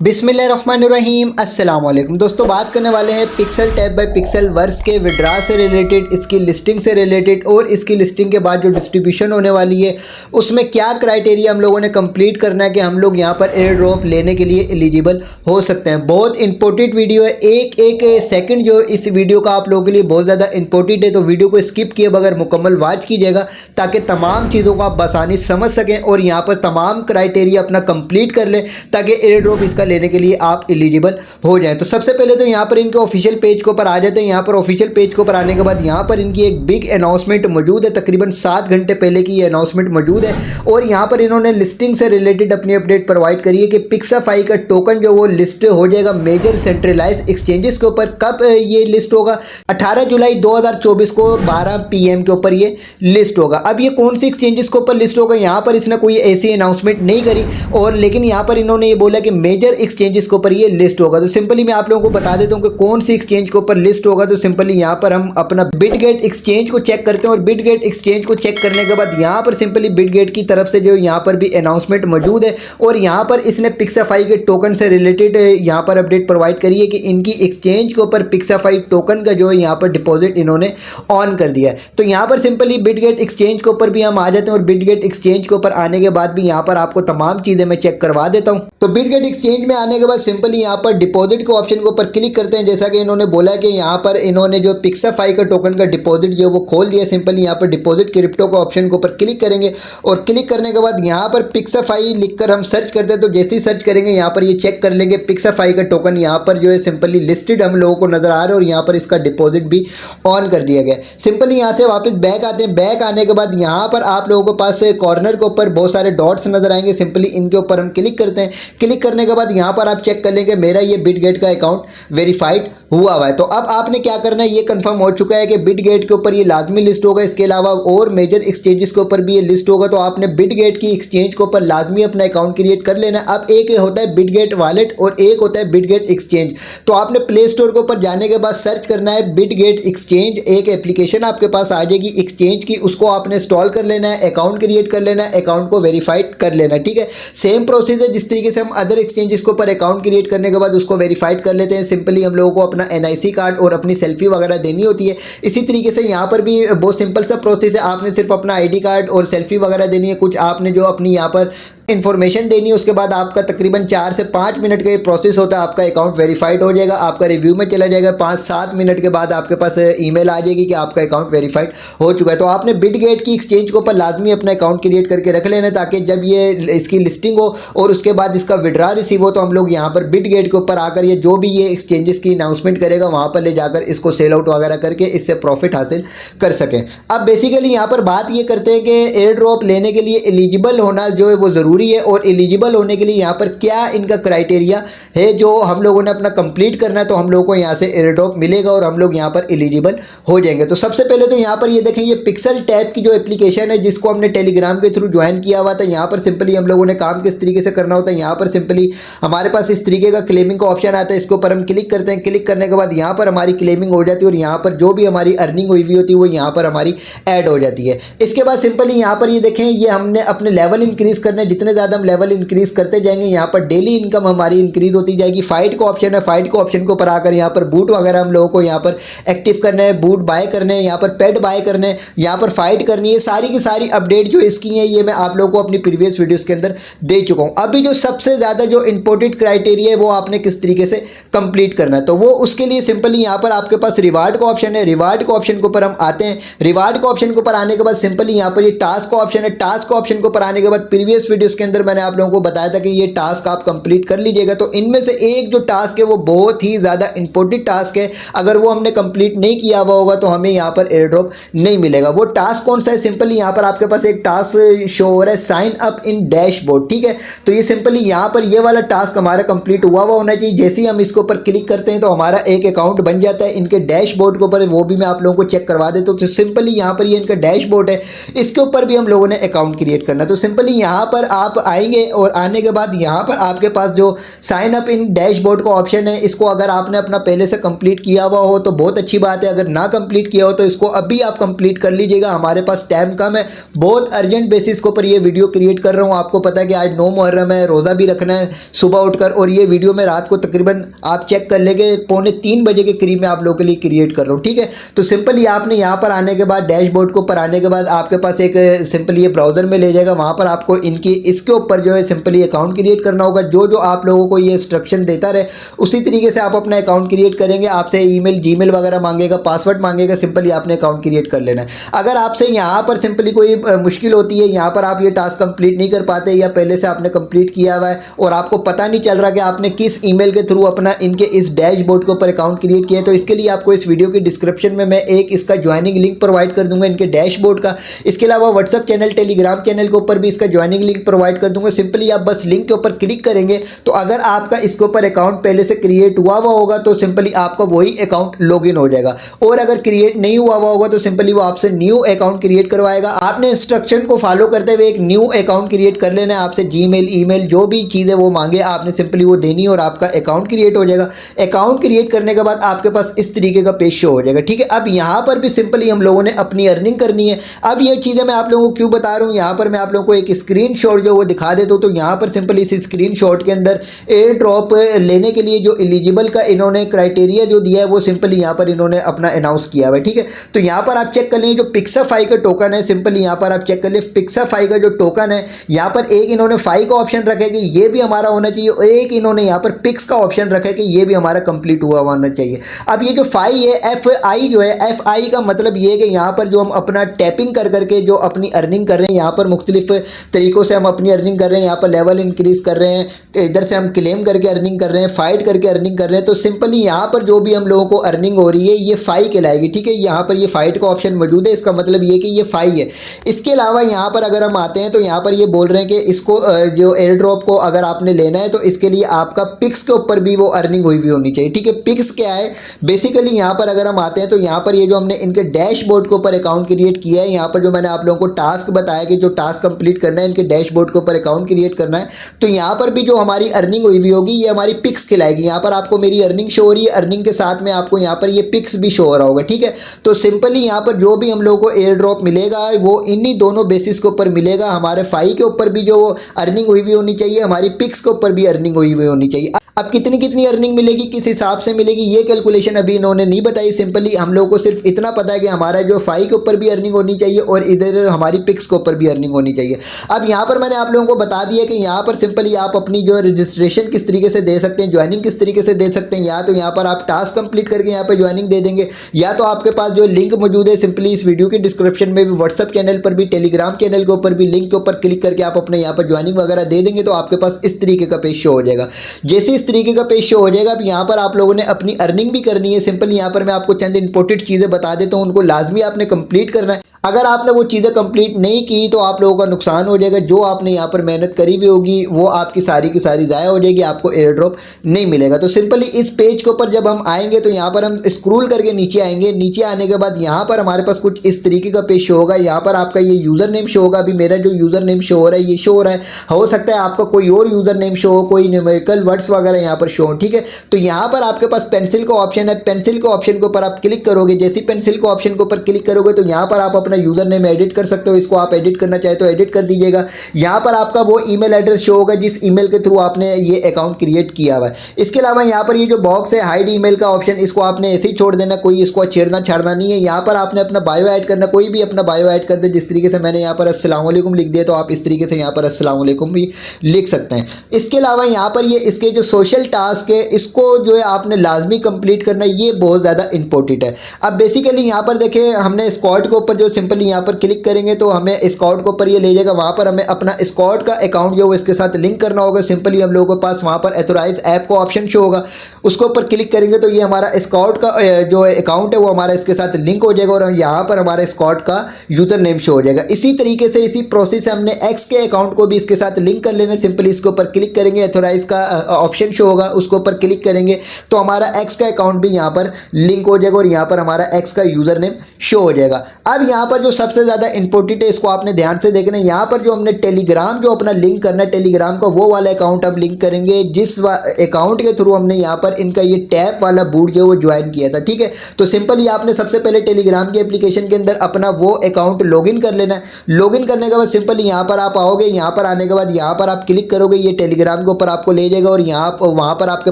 बिस्मिल्लाहिर्रहमानिर्रहीम अस्सलाम वालेकुम दोस्तों, बात करने वाले हैं Pixel Tap by Pixelverse के विड्रा से रिलेटेड, इसकी लिस्टिंग से रिलेटेड और इसकी लिस्टिंग के बाद जो डिस्ट्रीब्यूशन होने वाली है उसमें क्या क्राइटेरिया हम लोगों ने कंप्लीट करना है कि हम लोग यहाँ पर एयर ड्रॉप लेने के लिए एलिजिबल हो सकते हैं। बहुत इंपॉर्टेंट वीडियो है, एक एक सेकंड जो इस वीडियो का आप लोगों के लिए बहुत ज़्यादा इंपॉर्टेंट है, तो वीडियो को स्किप किए बगैर मुकम्मल वॉच कीजिएगा ताकि तमाम चीज़ों को आप आसानी समझ सकें और यहाँ पर तमाम क्राइटेरिया अपना कंप्लीट कर लें ताकि एयर ड्रॉप इसका लेने के लिए आप एलिजिबल हो जाएं। तो सबसे पहले तो यहाँ पर इनके ऑफिशियल पेज के ऊपर आ जाते हैं। यहाँ पर ऑफिशियल पेज के ऊपर आने के बाद यहाँ पर इनकी एक बिग अनाउंसमेंट मौजूद है, तकरीबन 7 घंटे पहले की ये अनाउंसमेंट मौजूद है और यहाँ पर इन्होंने लिस्टिंग से रिलेटेड अपनी अपडेट प्रोवाइड करी है कि पिक्साफाई का टोकन जो वो लिस्ट हो जाएगा मेजर सेंट्रलाइज एक्सचेंजेस के ऊपर। कब ये लिस्ट होगा? 18 जुलाई 2024 को 12 PM के ऊपर ये लिस्ट होगा। अब ये कौन सी एक्सचेंजेस के ऊपर लिस्ट होगा, यहाँ पर इसने कोई ऐसी अनाउंसमेंट नहीं करी और लेकिन यहाँ पर इन्होंने ये बोला कि मेजर एक्सचेंजेस के ऊपर ये लिस्ट होगा। तो सिंपली मैं आप लोगों को बता देता हूँ कि कौन सी एक्सचेंज के ऊपर लिस्ट होगा। तो सिंपली यहाँ पर हम अपना बिटगेट एक्सचेंज को चेक करते हैं और बिटगेट एक्सचेंज को चेक करने के बाद यहाँ पर सिंपली बिटगेट की तरफ से जो यहाँ पर भी अनाउंसमेंट मौजूद है और यहाँ पर इसने पिक्साफाई के टोकन से रिलेटेड यहाँ पर अपडेट प्रोवाइड करी है कि इनकी एक्सचेंज के ऊपर पिक्साफाई टोकन का जो है यहाँ पर डिपॉजिट इन्होंने ऑन कर दिया है। तो यहाँ पर सिंपली बिटगेट एक्सचेंज के ऊपर भी हम आ जाते हैं और बिटगेट एक्सचेंज के ऊपर आने के बाद भी यहाँ पर आपको तमाम चीज़ें मैं चेक करवा देता हूँ। तो बिटगेट एक्सचेंज में आने के बाद सिंपली यहाँ पर डिपॉजिट के ऑप्शन के ऊपर क्लिक करते हैं। जैसा कि इन्होंने बोला कि यहाँ पर इन्होंने जो पिक्साफाई का टोकन का डिपॉजिट जो वो खोल दिया। सिंपली यहाँ पर डिपॉजिट क्रिप्टो का ऑप्शन के ऊपर क्लिक करेंगे और क्लिक करने के बाद यहाँ पर पिक्साफाई लिखकर हम सर्च करते हैं। तो जैसे ही सर्च करेंगे यहाँ पर ये चेक कर लेंगे पिक्साफाई का टोकन यहाँ पर जो है सिंपली लिस्टेड हम लोगों को नजर आ रहा है और यहाँ पर इसका डिपॉजिट भी ऑन कर दिया गया। सिंपली यहाँ से वापस बैक आते हैं। बैक आने के बाद यहाँ पर आप लोगों के पास कॉर्नर के ऊपर बहुत सारे डॉट्स नजर आएंगे। सिंपली इनके ऊपर हम क्लिक करते हैं। क्लिक करने के बाद यहाँ पर आप चेक कर लेंगे मेरा ये बिटगेट का अकाउंट वेरीफाइड हुआ है। तो अब आपने क्या करना है, ये कंफर्म हो चुका है कि बिटगेट के ऊपर ये लाजमी लिस्ट होगा। इसके अलावा और मेजर एक्सचेंजेस के ऊपर भी ये लिस्ट होगा। तो आपने बिटगेट की एक्सचेंज के ऊपर लाजमी अपना अकाउंट क्रिएट कर लेना। अब एक होता है बिटगेट वॉलेट और एक होता है बिटगेट एक्सचेंज। तो आपने प्ले स्टोर के ऊपर जाने के बाद सर्च करना है बिटगेट एक्सचेंज। एक एप्लीकेशन आपके पास आ जाएगी एक्सचेंज की, उसको आपने इंस्टॉल कर लेना है, अकाउंट क्रिएट कर लेना है, अकाउंट को वेरीफाइड कर लेना है। ठीक है, सेम प्रोसेस है जिस तरीके से हम अदर एक्सचेंजेस के ऊपर अकाउंट क्रिएट करने के बाद उसको वेरीफाइड कर लेते हैं। सिंपली हम लोगों को अपना NIC कार्ड और अपनी सेल्फी वगैरह देनी होती है। इसी तरीके से यहाँ पर भी बहुत सिंपल सा प्रोसेस है, आपने सिर्फ अपना ID कार्ड और सेल्फी वगैरह देनी है। कुछ आपने जो अपनी यहाँ पर इन्फॉर्मेशन देनी है, उसके बाद आपका तकरीबन 4 से 5 मिनट का ये प्रोसेस होता है। आपका अकाउंट वेरीफाइड हो जाएगा, आपका रिव्यू में चला जाएगा। 5-7 मिनट के बाद आपके पास ईमेल आ जाएगी कि आपका अकाउंट वेरीफाइड हो चुका है। तो आपने बिटगेट की एक्सचेंज के ऊपर लाजमी अपना अकाउंट क्रिएट करके रख लेना ताकि जब ये इसकी लिस्टिंग हो और उसके बाद इसका विड्रा रिसीव हो तो हम लोग यहाँ पर बिटगेट के ऊपर आकर ये जो भी ये एक्सचेंजेस की अनाउंसमेंट करेगा वहाँ पर ले जाकर इसको सेल आउट वगैरह करके इससे प्रॉफिट हासिल कर सकें। अब बेसिकली यहाँ पर बात ये करते हैं कि एयर ड्रॉप लेने के लिए एलिजिबल होना जो है वो ज़रूरी है और एलिजिबल होने के लिए यहाँ पर क्या इनका क्राइटेरिया है जो हम लोगों ने अपना कंप्लीट करना है तो हम लोगों को यहाँ से एयर ड्रॉप मिलेगा और हम लोग यहाँ पर एलिजिबल हो जाएंगे। तो सबसे पहले तो यहाँ पर ये देखें, ये पिक्सल टैब की जो एप्लीकेशन है जिसको हमने टेलीग्राम के थ्रू ज्वाइन किया हुआ था। यहाँ पर सिंपली हम लोगों ने काम किस तरीके से करना होता है, यहाँ पर सिंपली हमारे पास इस तरीके का क्लेमिंग का ऑप्शन आता है। इसके ऊपर हम क्लिक करते हैं। क्लिक करने के बाद यहाँ पर हमारी क्लेमिंग हो जाती है और यहाँ पर जो भी हमारी अर्निंग हुई हुई होती है वो यहाँ पर हमारी ऐड हो जाती है। इसके बाद सिंपली यहाँ पर ये देखें, ये हमने अपने लेवल इंक्रीज करने, जितने ज़्यादा हम लेवल इंक्रीज करते जाएंगे यहाँ पर डेली इनकम हमारी इंक्रीज होती जाएगी। फाइट का ऑप्शन है, फाइट के ऑप्शन के ऊपर आकर यहाँ पर बूट वगैरह हम लोगों को यहाँ पर एक्टिव करना है, बूट बाय करने हैं, यहाँ पर पेड बाय करने हैं, यहाँ पर फाइट करनी है। सारी की सारी अपडेट जो इसकी है ये मैं आप लोगों को अपनी प्रीवियस वीडियोस के अंदर दे चुका हूँ। अभी जो सबसे ज़्यादा जो इंपॉर्टेंट क्राइटेरिया है वो आपने किस तरीके से कंप्लीट करना है, तो वो उसके लिए सिंपली यहाँ पर आपके पास रिवार्ड का ऑप्शन है। रिवार्ड के ऑप्शन के ऊपर हम आते हैं। रिवार्ड के ऑप्शन के ऊपर आने के बाद सिंपली यहाँ पर ये टास्क का ऑप्शन है। टास्क का ऑप्शन के ऊपर आने के बाद प्रीवियस वीडियोस के अंदर मैंने आप लोगों को बताया था कि ये टास्क आप कंप्लीट कर लीजिएगा। तो इनमें से एक जो टास्क है वो बहुत ही ज़्यादा इंपॉर्टेंट टास्क है, अगर वो हमने कंप्लीट नहीं किया हुआ होगा तो हमें यहाँ पर एयर ड्रॉप नहीं मिलेगा। वो टास्क कौन सा है? सिंपली यहाँ पर आपके पास एक टास्क शो हो रहा है, साइन अप इन डैशबोर्ड। ठीक है, तो ये सिंपली यहाँ पर ये वाला टास्क हमारा कंप्लीट हुआ होना चाहिए। जैसे ही हम इसके ऊपर क्लिक करते हैं तो हमारा एक अकाउंट बन जाता है इनके डैशबोर्ड के ऊपर, वो भी मैं आप लोगों को चेक करवा देता हूँ। तो सिंपली यहाँ पर ये इनका डैशबोर्ड है, इसके ऊपर भी हम लोगों ने अकाउंट क्रिएट करना है। तो सिंपली यहाँ पर आप आएंगे और आने के बाद यहाँ पर आपके पास जो साइन अप इन डैशबोर्ड का ऑप्शन है, इसको अगर आपने अपना पहले से कंप्लीट किया हुआ हो तो बहुत अच्छी बात है। अगर ना कंप्लीट किया हो तो इसको अभी आप कंप्लीट कर लीजिएगा। हमारे पास टाइम कम है, बहुत अर्जेंट बेसिस के ऊपर ये वीडियो क्रिएट कर रहा हूँ। आपको पता है कि आज 9 मुहर्रम है, रोज़ा भी रखना है सुबह उठकर, और ये वीडियो मैं रात को तकरीबन आप चेक कर लेंगे 2:45 बजे के करीब में आप लोगों के लिए क्रिएट कर रहा हूँ, ठीक है। तो सिंपली आपने यहाँ पर आने के बाद डैशबोर्ड के ऊपर आने के बाद आपके पास एक सिंपली ये ब्राउजर में ले जाएगा। वहाँ पर आपको इनकी इसके ऊपर जो है सिंपली अकाउंट क्रिएट करना होगा। जो आप लोगों को ये इंस्ट्रक्शन देता रहे उसी तरीके से आप अपना अकाउंट क्रिएट करेंगे। आपसे ईमेल जीमेल वगैरह मांगेगा, पासवर्ड मांगेगा, सिंपली आपने अकाउंट क्रिएट कर लेना है। अगर आपसे यहाँ पर सिंपली कोई मुश्किल होती है, यहाँ पर आप ये टास्क कंप्लीट नहीं कर पाते या पहले से आपने कंप्लीट किया हुआ है और आपको पता नहीं चल रहा कि आपने किस ईमेल के थ्रू अपना इनके इस डैशबोर्ड के ऊपर अकाउंट क्रिएट किया है, तो इसके लिए आपको इस वीडियो की डिस्क्रिप्शन में मैं एक इसका ज्वाइनिंग लिंक प्रोवाइड कर दूंगा इनके डैशबोर्ड का। इसके अलावा व्हाट्सअप चैनल, टेलीग्राम चैनल के ऊपर भी इसका ज्वाइनिंग लिंक प्रोवाइड कर दूंगा। सिंपली आप बस लिंक के ऊपर क्लिक करेंगे तो अगर आपका इसके ऊपर अकाउंट पहले से क्रिएट हुआ होगा तो सिंपली आपका वही अकाउंट लॉगिन हो जाएगा, और अगर क्रिएट नहीं हुआ होगा तो सिंपली वो आपसे न्यू अकाउंट क्रिएट करवाएगा। आपने इंस्ट्रक्शन को फॉलो करते हुए एक न्यू अकाउंट क्रिएट कर लेना है। आपसे जीमेल ईमेल जो भी चीज़ें वो मांगे आपने सिंपली वो देनी है और आपका अकाउंट क्रिएट हो जाएगा। अकाउंट क्रिएट करने के बाद आपके पास इस तरीके का पेज शो हो जाएगा, ठीक है। अब यहाँ पर भी सिंपली हम लोगों ने अपनी अर्निंग करनी है। अब ये चीज़ें मैं आप लोगों को क्यों बता रहा हूँ, यहाँ पर मैं आप लोगों को एक स्क्रीनशॉट जो वो दिखा देता हूँ। तो यहाँ पर सिंपली इस स्क्रीनशॉट के अंदर एयर ड्रॉप लेने के लिए जो एलिजिबल का इन्होंने क्राइटेरिया जो दिया है वो सिंपली यहाँ पर इन्होंने अपना अनाउंस किया हुआ है, ठीक है। तो यहाँ पर आप चेक कर लें जो पिक्साफाई का टोकन है, सिंपली यहाँ पर आप चेक कर लें पिक्साफाई का जो टोकन है, यहाँ पर एक इन्होंने फाई का ऑप्शन रखा है कि ये भी हमारा होना चाहिए, और एक इन्होंने यहाँ पर पिक्स का ऑप्शन रखा है कि ये भी हमारा कंप्लीट हुआ होना चाहिए। अब ये जो फाई है एफ आई जो है, एफ आई का मतलब ये है कि यहाँ पर जो हम अपना टैपिंग कर करके जो अपनी अर्निंग कर रहे हैं, यहाँ पर मुख्तलिफ तरीकों से हम अपनी अर्निंग कर रहे हैं। यहाँ पर लेवल इंक्रीज कर रहे हैं, इधर से हम क्लेम करके अर्निंग कर रहे हैं, फाइट करके अर्निंग कर रहे हैं। तो सिंपली यहाँ पर जो भी हम लोगों को अर्निंग हो रही है ये फाई कहलाएगी, ठीक है। यहाँ पर ये फाइट का ऑप्शन मौजूद है, इसका मतलब ये कि ये फाई है। इसके अलावा यहाँ पर अगर हम आते हैं तो यहाँ पर ये बोल रहे हैं कि इसको जो एयर ड्रॉप को अगर आपने लेना है तो इसके लिए आपका पिक्स के ऊपर भी वो अर्निंग हुई भी होनी चाहिए, ठीक है। पिक्स क्या है बेसिकली, यहाँ पर अगर हम आते हैं तो यहाँ पर ये जो हमने इनके डैशबोर्ड के ऊपर अकाउंट क्रिएट किया है, यहाँ पर जो मैंने आप लोगों को टास्क बताया कि जो टास्क कंप्लीट करना है इनके डैशबोर्ड के ऊपर अकाउंट क्रिएट करना है, तो यहाँ पर भी जो हमारी अर्निंग हुई होगी ये हमारी पिक्स खिलाएगी। यहाँ पर आपको मेरी अर्निंग शो हो रही है, अर्निंग के साथ में आपको यहाँ पर ये पिक्स भी शो हो रहा होगा, ठीक है। तो सिंपली यहाँ पर जो भी हम लोगों को एयर ड्रॉप मिलेगा वो इन्हीं दोनों बेसिस के ऊपर मिलेगा। हमारे फाई के ऊपर भी जो अर्निंग हुई होनी चाहिए, हमारी पिक्स के ऊपर भी अर्निंग हुई होनी चाहिए। अब कितनी अर्निंग मिलेगी, किस हिसाब से मिलेगी, ये कैलकुलेशन अभी इन्होंने नहीं बताई। सिंपली हम लोगों को सिर्फ इतना पता है कि हमारा जो फाई के ऊपर भी अर्निंग होनी चाहिए और इधर हमारी पिक्स के ऊपर भी अर्निंग होनी चाहिए। अब यहाँ पर मैंने आप लोगों को बता दिया कि यहाँ पर सिंपली आप अपनी जो रजिस्ट्रेशन किस तरीके से दे सकते हैं, ज्वाइनिंग किस तरीके से दे सकते हैं। या तो यहाँ पर आप टास्क कंप्लीट करके यहाँ पर ज्वाइनिंग दे देंगे, या तो आपके पास जो लिंक मौजूद है सिंपली इस वीडियो के डिस्क्रिप्शन में भी, व्हाट्सअप चैनल पर भी, टेलीग्राम चैनल के ऊपर भी लिंक के ऊपर क्लिक करके आप अपने यहाँ पर ज्वाइनिंग वगैरह दे देंगे तो आपके पास इस तरीके का पेज शो हो जाएगा। जैसे इस तरीके का पेज शो हो जाएगा, अब यहाँ पर आप लोगों ने अपनी अर्निंग भी करनी है। सिंपली यहाँ पर मैं आपको चंद इंपॉर्टेंट चीज़ें बता देता हूँ, उनको लाजमी आपने कंप्लीट करना है। अगर आपने वो चीज़ें कंप्लीट नहीं की तो आप लोगों का नुकसान हो जाएगा। जो आपने यहाँ पर मेहनत करी भी होगी वो आपकी सारी की सारी ज़ाया हो जाएगी, आपको एयर ड्रॉप नहीं मिलेगा। तो सिंपली इस पेज के ऊपर जब हम आएंगे तो यहाँ पर हम स्क्रॉल करके नीचे आएंगे। नीचे आने के बाद यहाँ पर हमारे पास कुछ इस तरीके का पेज शो होगा। यहाँ पर आपका ये यूज़र नेम शो होगा। अभी मेरा जो यूज़र नेम शो हो रहा है ये शो हो रहा है, हो सकता है आपका कोई और यूज़र नेम शो हो, कोई न्यूमेरिकल वर्ड्स वगैरह यहाँ पर शो हो, ठीक है। तो यहाँ पर आपके पास पेंसिल का ऑप्शन है, पेंसिल के ऑप्शन के ऊपर आप क्लिक करोगे। जैसे पेंसिल के ऑप्शन के ऊपर क्लिक करोगे तो यहाँ पर आप अपना यूज़र नेम एडिट कर सकते हो। इसको आप एडिट करना चाहे तो एडिट कर दीजिएगा। यहाँ पर आपका वो ईमेल एड्रेस शो होगा जिस ईमेल के थ्रू आपने ये अकाउंट क्रिएट किया हुआ है। इसके अलावा यहाँ पर ये जो बॉक्स है हाइड ईमेल का ऑप्शन, इसको आपने ऐसे ही छोड़ देना, कोई इसको छेड़ना छाड़ना नहीं है। यहाँ पर आपने अपना बायो ऐड करना, कोई भी अपना बायो ऐड कर दे। जिस तरीके से मैंने यहाँ पर अस्सलाम वालेकुम लिख दिया तो आप इस तरीके से यहाँ पर अस्सलाम वालेकुम भी लिख सकते हैं। इसके अलावा यहाँ पर ये इसके जो सोशल टास्क है इसको जो है आपने लाजमी कंप्लीट करना, ये बहुत ज़्यादा इंपॉर्टेंट है। अब बेसिकली यहाँ पर देखें, हमने स्क्वाड के ऊपर जो सिंपली यहाँ पर क्लिक करेंगे तो हमें स्क्वाड के ऊपर ये ले जाएगा। वहाँ पर हमें अपना स्क्वाड का अकाउंट जो है इसके साथ लिंक करना होगा। सिंपली हम लोगों के पास वहाँ पर ऑथराइज ऐप का ऑप्शन शो होगा, उसके ऊपर क्लिक करेंगे तो ये हमारा स्क्वाड का जो अकाउंट है वो हमारा इसके साथ लिंक हो जाएगा और यहाँ पर हमारे स्क्वाड का यूज़र नेम शो हो जाएगा। इसी तरीके से इसी प्रोसेस से हमने एक्स के अकाउंट को भी इसके साथ लिंक कर लेना। सिंपली इसके ऊपर क्लिक करेंगे, ऑथराइज का ऑप्शन शो होगा, उसके ऊपर क्लिक करेंगे तो हमारा एक्स का अकाउंट भी यहाँ पर लिंक हो जाएगा और यहाँ पर हमारा एक्स का यूज़र नेम शो हो जाएगा। अब यहाँ पर जो सबसे ज़्यादा इंपॉर्टेंट है, इसको आपने ध्यान से देखना है। यहाँ पर जो हमने टेलीग्राम जो अपना लिंक करना है, टेलीग्राम का वो वाला अकाउंट आप लिंक करेंगे जिस अकाउंट के थ्रू हमने यहाँ पर इनका ये टैप वाला बूट जो वो ज्वाइन किया था, ठीक है। तो सिंपली आपने सबसे पहले टेलीग्राम की एप्लीकेशन के अंदर अपना वो अकाउंट लॉगिन कर लेना है। लॉगिन करने के बाद सिंपली यहाँ पर आप आओगे, यहाँ पर आने के बाद यहाँ पर आप क्लिक करोगे, ये टेलीग्राम के ऊपर आपको ले जाएगा और यहाँ वहाँ पर आपके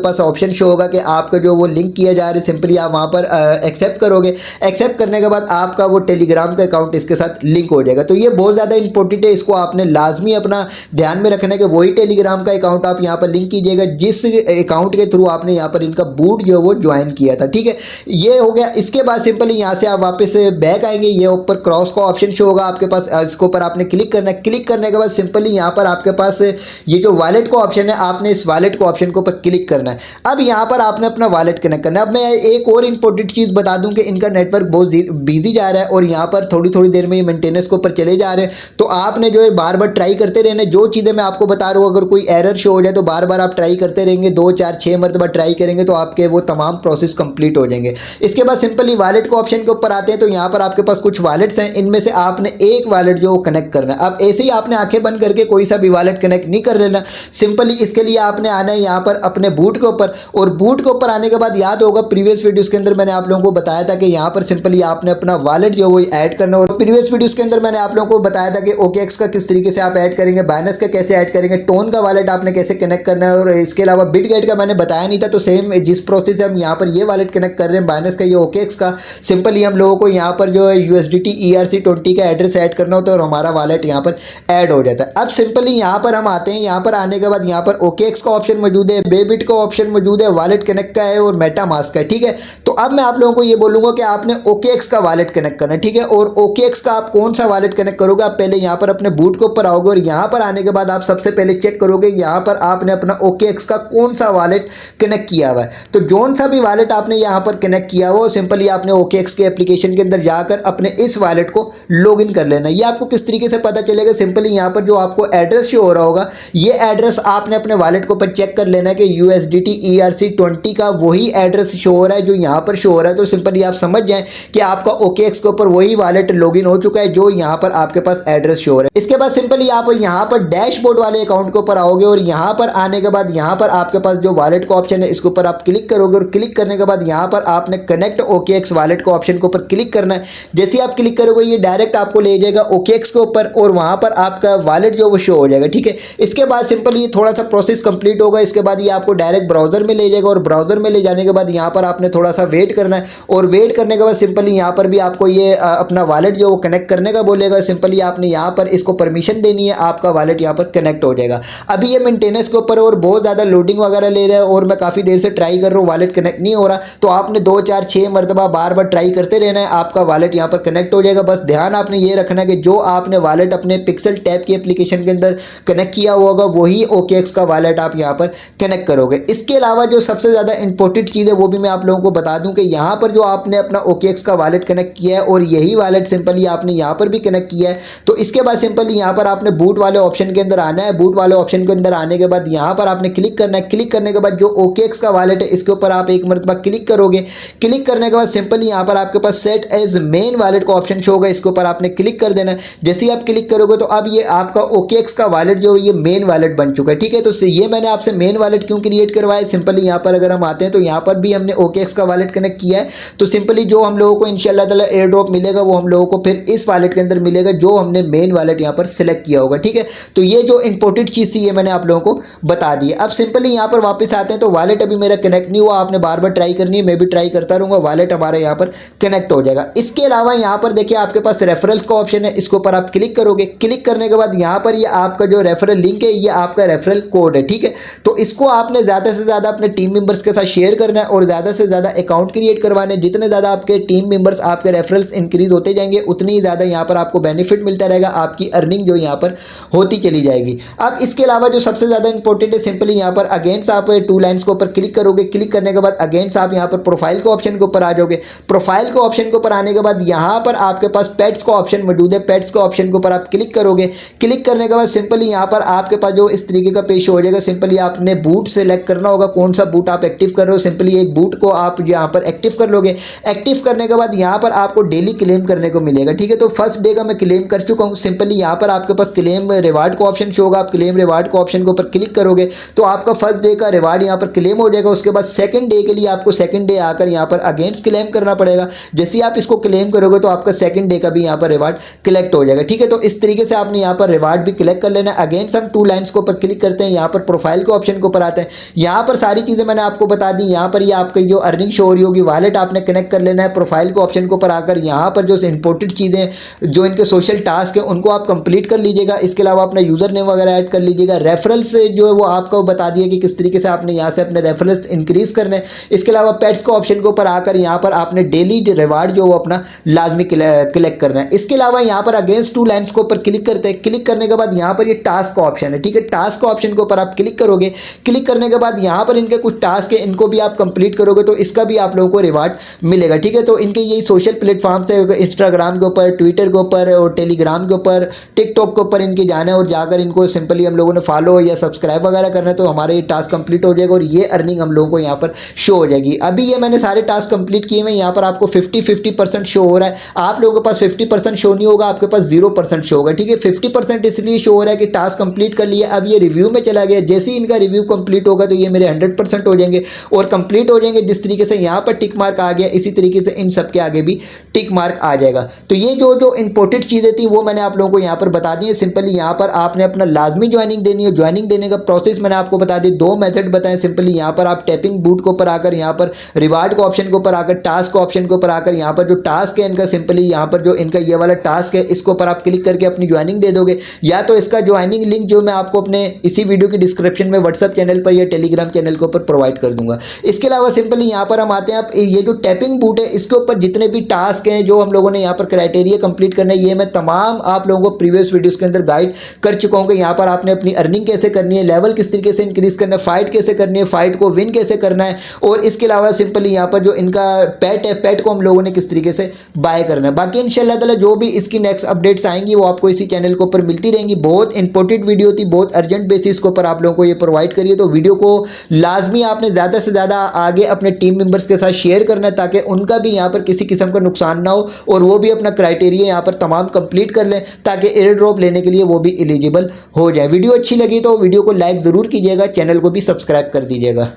पास ऑप्शन शो होगा कि आपका जो वो लिंक किया जा रहा है, सिंपली आप वहाँ पर एक्सेप्ट करोगे। एक्सेप्ट करने के बाद आपका वो टेलीग्राम का अकाउंट इसके साथ लिंक हो जाएगा। तो ये बहुत ज़्यादा इंपॉर्टेंट है, इसको आपने लाजमी अपना ध्यान में रखना है कि वही टेलीग्राम का अकाउंट आप यहाँ पर लिंक कीजिएगा जिस अकाउंट के थ्रू आपने यहाँ पर इनका बूट जो वो ज्वाइन किया था, ठीक है। ये हो गया। इसके बाद सिंपली यहाँ से आप वापस बैक आएंगे, ये ऊपर क्रॉस का ऑप्शन शो होगा आपके पास, इसके ऊपर आपने क्लिक करना है। क्लिक करने के बाद सिंपली यहाँ पर आपके पास ये जो वॉलेट का ऑप्शन है, आपने इस वॉलेट को ऑप्शन के ऊपर क्लिक करना है। अब यहाँ पर आपने अपना वॉलेट कनेक्ट करना है। अब मैं एक और इंपॉर्टेंट चीज़ बता दूं कि इनका नेटवर्क बहुत बिजी जा रहा है और यहाँ पर थोड़ी थोड़ी देर में ये मेंटेनेंस के ऊपर चले जा रहे हैं। तो आपने जो है बार बार ट्राई करते रहना। जो चीज़ें मैं आपको बता रहा हूँ, अगर कोई एरर शो हो जाए तो बार बार आप ट्राई करते रहेंगे, 2 4 6 मरतबा ट्राई करेंगे तो आपके वो तमाम प्रोसेस कंप्लीट हो जाएंगे। इसके बाद सिंपली वॉलेट के ऑप्शन के ऊपर आते हैं। तो यहाँ पर आपके पास कुछ वॉलेट्स हैं, इनमें से आपने एक वॉलेट जो कनेक्ट करना है। अब ऐसे ही आपने आंखें बंद करके कोई सा भी वॉलेट कनेक्ट नहीं कर लेना। सिंपली इसके लिए आपने आना है यहाँ पर अपने बूट के ऊपर, और बूट के ऊपर आने के बाद याद होगा प्रीवियस वीडियोस के अंदर मैंने आप लोगों को बताया था कि यहाँ पर सिंपली आपने अपना वॉलेट जो वो ऐड करना। और प्रीवियस वीडियोस के अंदर मैंने आप लोगों को बताया था कि OKX का किस तरीके से आप ऐड करेंगे, बाइनेंस का कैसे ऐड करेंगे, टोन का वॉलेट आपने कैसे कनेक्ट करना है, और इसके अलावा बिटगेट का मैंने बताया नहीं था। तो सेम जिस प्रोसेस से हम यहाँ पर ये वॉलेट कनेक्ट कर रहे हैं बाइनेंस का, ये OKX का, सिंपली हम लोगों को यहाँ पर जो है USDT ERC20 का एड्रेस ऐड करना होता है और हमारा वॉलेट यहाँ पर ऐड हो जाता है। अब सिंपली यहाँ पर हम आते हैं। यहाँ पर आने के बाद यहाँ पर OKX का ऑप्शन मौजूद है, बेबिट का ऑप्शन मौजूद है, वॉलेट कनेक्ट का है और मेटामास्क का है, ठीक है। तो अब मैं आप लोगों को ये बोलूँगा कि आपने OKX का वॉलेट कनेक्ट करना है, ठीक है। और OKX का आप कौन सा वॉलेट कनेक्ट करोगे, आप पहले यहाँ पर अपने बूट के ऊपर आओगे और यहाँ पर आने के बाद आप सबसे पहले चेक करोगे यहाँ पर आपने अपना OKX का कौन सा वॉलेट कनेक्ट किया हुआ है। तो जोन सा भी वॉलेट आपने यहाँ पर कनेक्ट किया हुआ, सिंपली आपने OKX के एप्लीकेशन के अंदर जाकर अपने इस वॉलेट को लॉगिन कर लेना। ये आपको किस तरीके से पता चलेगा, सिंपली यहाँ पर जो आपको एड्रेस शो हो रहा होगा, ये एड्रेस आपने अपने वॉलेट के ऊपर चेक कर लेना है कि USDT ERC20 का वही एड्रेस शो हो रहा है जो यहाँ पर शो हो रहा है। तो सिंपली आप समझ जाएं कि आपका OKX के ऊपर वही वॉलेट लॉगिन हो चुका है जो यहाँ पर आपके पास एड्रेस शो हो रहा है। इसके बाद सिंपली आप यहाँ पर डैशबोर्ड वाले अकाउंट के ऊपर आओगे और यहाँ पर आने के बाद यहाँ पर आपके पास जो वॉलेट का ऑप्शन है इसके ऊपर आप क्लिक करोगे और क्लिक करने के बाद यहाँ पर आपने कनेक्ट OKX वॉलेट का ऑप्शन के ऊपर क्लिक करना है। जैसे आप क्लिक करोगे ये डायरेक्ट आपको ले जाएगा OKX के ऊपर और वहाँ पर आपका वॉलेट जो वो शो हो जाएगा, ठीक है। इसके बाद सिंपली ये थोड़ा सा प्रोसेस कंप्लीट होगा। इसके बाद ये आपको डायरेक्ट ब्राउजर में ले जाएगा और ब्राउजर में ले जाने के बाद यहाँ पर आपने थोड़ा सा वेट करना है और वेट करने के बाद सिंपली यहाँ पर भी आपको ये अपना वॉलेट जो वो कनेक्ट करने का बोलेगा। सिंपली आपने यहाँ पर इसको परमिशन देनी है, आपका वॉलेट यहाँ पर कनेक्ट हो जाएगा। अभी ये मेंटेनेंस के ऊपर और बहुत ज़्यादा लोडिंग वगैरह ले रहा है और मैं काफ़ी देर से ट्राई कर रहा हूँ, वॉलेट कनेक्ट नहीं हो रहा। तो आपने 2 4 6 मरतबा बार बार ट्राई करते रहना है, आपका वॉलेट यहाँ पर कनेक्ट हो जाएगा। बस ध्यान आपने ये रखना है कि जो आपने वॉलेट अपने पिक्सल टैप की एप्लीकेशन के अंदर कनेक्ट किया हुआ होगा वही OKX का वॉलेट आप यहाँ पर कनेक्ट करोगे। इसके अलावा जो सबसे ज़्यादा इंपॉर्टेंट चीज़ है वो भी मैं आप लोगों को बता दूं कि यहाँ पर जो आपने अपना OKX का वॉलेट कनेक्ट किया है और यही वॉलेट सिंपली आपने यहाँ पर भी कनेक्ट किया है। तो इसके बाद सिंपली यहाँ पर आपने बूट वाले ऑप्शन के अंदर आना है। बूट वाले ऑप्शन के अंदर आने के बाद यहाँ पर आपने क्लिक करना है। क्लिक करने के बाद जो OKX का वॉलेट है इसके ऊपर आप एक मरतबा क्लिक करोगे। क्लिक करने के बाद सिंपली यहाँ पर आपके पास सेट एज मेन वॉलेट का ऑप्शन शो होगा, इसके ऊपर आपने क्लिक कर देना है। जैसे ही आप क्लिक करोगे तो अब ये आपका OKX का वॉलेट जो ये मेन वॉलेट बन चुका है, ठीक है। तो ये मैंने आपसे मेन वॉलेट क्यों क्रिएट करवाया, सिंपली यहाँ पर अगर हम आते हैं तो यहाँ पर भी हमने OKX का वॉलेट कनेक्ट किया है। तो सिंपली जो हम लोगों को इंशाल्लाह ताला एयर ड्रॉप मिलेगा वो हम लोगों को फिर इस वॉलेट के अंदर मिलेगा जो हमने मेन वॉलेट यहाँ पर सिलेक्ट किया होगा, ठीक है। तो ये जो इंपॉर्टेंट चीज़ थी ये मैंने आप लोगों को बता दी है। अब सिंपली यहाँ पर वापस आते हैं तो वॉलेट अभी मेरा कनेक्ट नहीं हुआ, आपने बार बार ट्राई करनी है, मैं भी ट्राई करता रहूँगा, वॉलेट हमारा यहाँ पर कनेक्ट हो जाएगा। इसके अलावा यहाँ पर देखिए आपके पास रेफरल्स का ऑप्शन है, इसके ऊपर आप क्लिक करोगे। क्लिक करने के बाद यहाँ पर ये आपका जो रेफरल लिंक है ये आपका रेफरल कोड है, ठीक है। तो इसको आपने ज़्यादा से ज़्यादा अपने टीम मेंबर्स के साथ शेयर करना है और ज़्यादा से ज़्यादा अकाउंट क्रिएट करवाने। जितने ज़्यादा आपके टीम मेंबर्स आपके रेफरल्स इंक्रीज होते जाएंगे उतनी ही ज़्यादा यहाँ पर आपको बेनिफिट मिलता रहेगा, आपकी अर्निंग जो यहाँ पर होती चली जाएगी। अब इसके अलावा जो सबसे ज़्यादा इंपॉर्टेंट है सिंपली यहाँ पर अगेंस्ट आप 2 लाइन्स के ऊपर क्लिक करोगे। क्लिक करने के बाद अगेंस्ट आप यहाँ पर प्रोफाइल के ऑप्शन के ऊपर आ जाओगे। प्रोफाइल के ऑप्शन के ऊपर आने के बाद यहाँ पर आपके पास पेट्स का ऑप्शन मौजूद है, पेट्स के ऑप्शन के ऊपर आप क्लिक करोगे। क्लिक करने के बाद सिंपली यहाँ पर आपके पास जो इस तरीके का पेज हो जाएगा। सिंपली आपने बूट सेलेक्ट करना होगा, कौन सा बूट आप एक्टिव कर रहे हो। सिंपली एक बूट को आप यहाँ पर एक्टिव कर लोगे। एक्टिव करने के बाद यहाँ पर आपको डेली क्लेम करने करने को मिलेगा। ठीक है, तो फर्स्ट डे का मैं क्लेम कर चुका हूँ। सिंपली यहाँ पर आपके पास क्लेम रिवार्ड का ऑप्शन शो होगा, आप क्लेम रिवार्ड का ऑप्शन के ऊपर क्लिक करोगे तो आपका फर्स्ट डे का रिवार्ड यहाँ पर क्लेम हो जाएगा। उसके बाद सेकंड डे के लिए आपको सेकंड डे आकर यहाँ पर अगेंस्ट क्लेम करना पड़ेगा। जैसे ही आप इसको क्लेम करोगे तो आपका सेकंड डे का भी यहाँ पर रिवार्ड कलेक्ट हो जाएगा। ठीक है, तो इस तरीके से आपने यहाँ पर रिवार्ड भी कलेक्ट कर लेना है। अगेंस्ट हम 2 लाइन्स के ऊपर क्लिक करते हैं, यहाँ पर प्रोफाइल के ऑप्शन के ऊपर आते हैं। यहाँ पर सारी चीज़ें मैंने आपको बता दी। यहाँ पर ये आपकी जो अर्निंग शो हो रही होगी वॉलेट आपने कनेक्ट कर लेना है। प्रोफाइल के ऑप्शन के ऊपर आकर यहाँ पर जो इंपोर्टेड चीज़ें जो इनके सोशल टास्क है उनको आप कंप्लीट कर लीजिएगा। इसके अलावा अपना यूज़र नेम वगैरह ऐड कर लीजिएगा। रेफरल्स जो है वो आपको बता दिया कि किस तरीके से आपने यहाँ से अपने रेफरल्स इंक्रीज करने हैं। इसके अलावा पेट्स के ऑप्शन के ऊपर आकर यहाँ पर आपने डेली रिवार्ड जो वो अपना लाजमी कलेक्ट करना है। इसके अलावा यहाँ पर अगेंस्ट 2 लाइन्स के ऊपर क्लिक करते हैं। क्लिक करने के बाद यहाँ पर ये टास्क का ऑप्शन है। ठीक है, टास्क का ऑप्शन के ऊपर आप क्लिक करोगे। क्लिक करने के बाद यहाँ पर इनके कुछ टास्क है, इनको भी आप कंप्लीट करोगे तो इसका भी आप लोगों को रिवार्ड मिलेगा। ठीक है, तो इनके यही सोशल प्लेटफॉर्म से इंस्टाग्राम के ऊपर, ट्विटर के ऊपर और टेलीग्राम के ऊपर, टिकटॉक के ऊपर इनके जाना है और जाकर इनको सिंपली हम लोगों ने फॉलो या सब्सक्राइब वगैरह करना है तो हमारे ये टास्क कंप्लीट हो जाएगा और ये अर्निंग हम लोगों को यहाँ पर शो हो जाएगी। अभी ये मैंने सारे टास्क कंप्लीट किए हैं। यहाँ पर आपको 50-50% शो हो रहा है। आप लोगों के पास 50% शो नहीं होगा, आपके पास 0% शो होगा। ठीक है, 50% इसलिए शो हो रहा है कि टास्क कंप्लीट कर लिया। अब ये रिव्यू में चला गया। जैसे ही इनका रिव्यू कंप्लीट होगा तो ये मेरे 100% हो जाएंगे और कंप्लीट हो जाएंगे। जिस तरीके से यहाँ पर टिक मार्क आ गया इसी तरीके से इन सब के आगे भी टिक मार्क आ जाएगा। तो ये जो इंपॉर्टेंट चीज़ें थी वो मैंने आप लोगों को यहाँ पर बता दी है। सिंपली यहाँ पर आपने अपना लाजमी ज्वाइनिंग देनी है। ज्वाइनिंग देने का प्रोसेस मैंने आपको बता दी, 2 मेथड बताएं। सिंपली यहाँ पर आप टैपिंग बूट के ऊपर आकर यहाँ पर रिवार्ड के ऑप्शन के ऊपर आकर टास्क के ऑप्शन के ऊपर आकर यहाँ पर जो टास्क है इनका सिंपली यहाँ पर जो इनका ये वाला टास्क है इसके ऊपर आप क्लिक करके अपनी ज्वाइनिंग दे दोगे। या तो इसका ज्वाइनिंग लिंक जो मैं आपको अपने इसी वीडियो की डिस्क्रिप्शन में व्हाट्सएप चैनल पर या टेलीग्राम चैनल के ऊपर प्रोवाइड कर दूंगा। इसके अलावा सिंपली यहाँ पर हम आते हैं, आप ये जो टैपिंग बूट है इसके ऊपर जितने भी टास्क हैं जो हम लोगों ने यहाँ पर क्राइटेरिया कंप्लीट करना है ये मैं तमाम आप लोगों को प्रीवियस वीडियोस के अंदर गाइड कर चुका हूँ कि यहाँ पर आपने अपनी अर्निंग कैसे करनी है, लेवल किस तरीके से इंक्रीज करना है, फाइट कैसे करनी है, फाइट को विन कैसे करना है और इसके अलावा सिंपली यहाँ पर जो इनका पेट है पेट को हम लोगों ने किस तरीके से बाय करना है। बाकी इंशाल्लाह ताला जो भी इसकी नेक्स्ट अपडेट्स आएंगी वो आपको इसी चैनल के ऊपर मिलती रहेंगी। बहुत इंपॉर्टेंट वीडियो थी, बहुत अर्जेंट बेसिस के ऊपर आप लोगों को ये प्रोवाइड करिए। तो वीडियो को लाजमी आपने ज़्यादा से ज़्यादा आगे अपने टीम मेंबर्स के साथ शेयर करना है ताकि उनका भी यहाँ पर किसी किस्म का नुकसान ना हो और वो भी अपना क्राइटेरिया यहाँ पर तमाम कंप्लीट कर लें ताकि एयर ड्रॉप लेने के लिए वो भी एलिजिबल हो जाए। वीडियो अच्छी लगी तो वीडियो को लाइक ज़रूर कीजिएगा, चैनल को भी सब्सक्राइब कर दीजिएगा।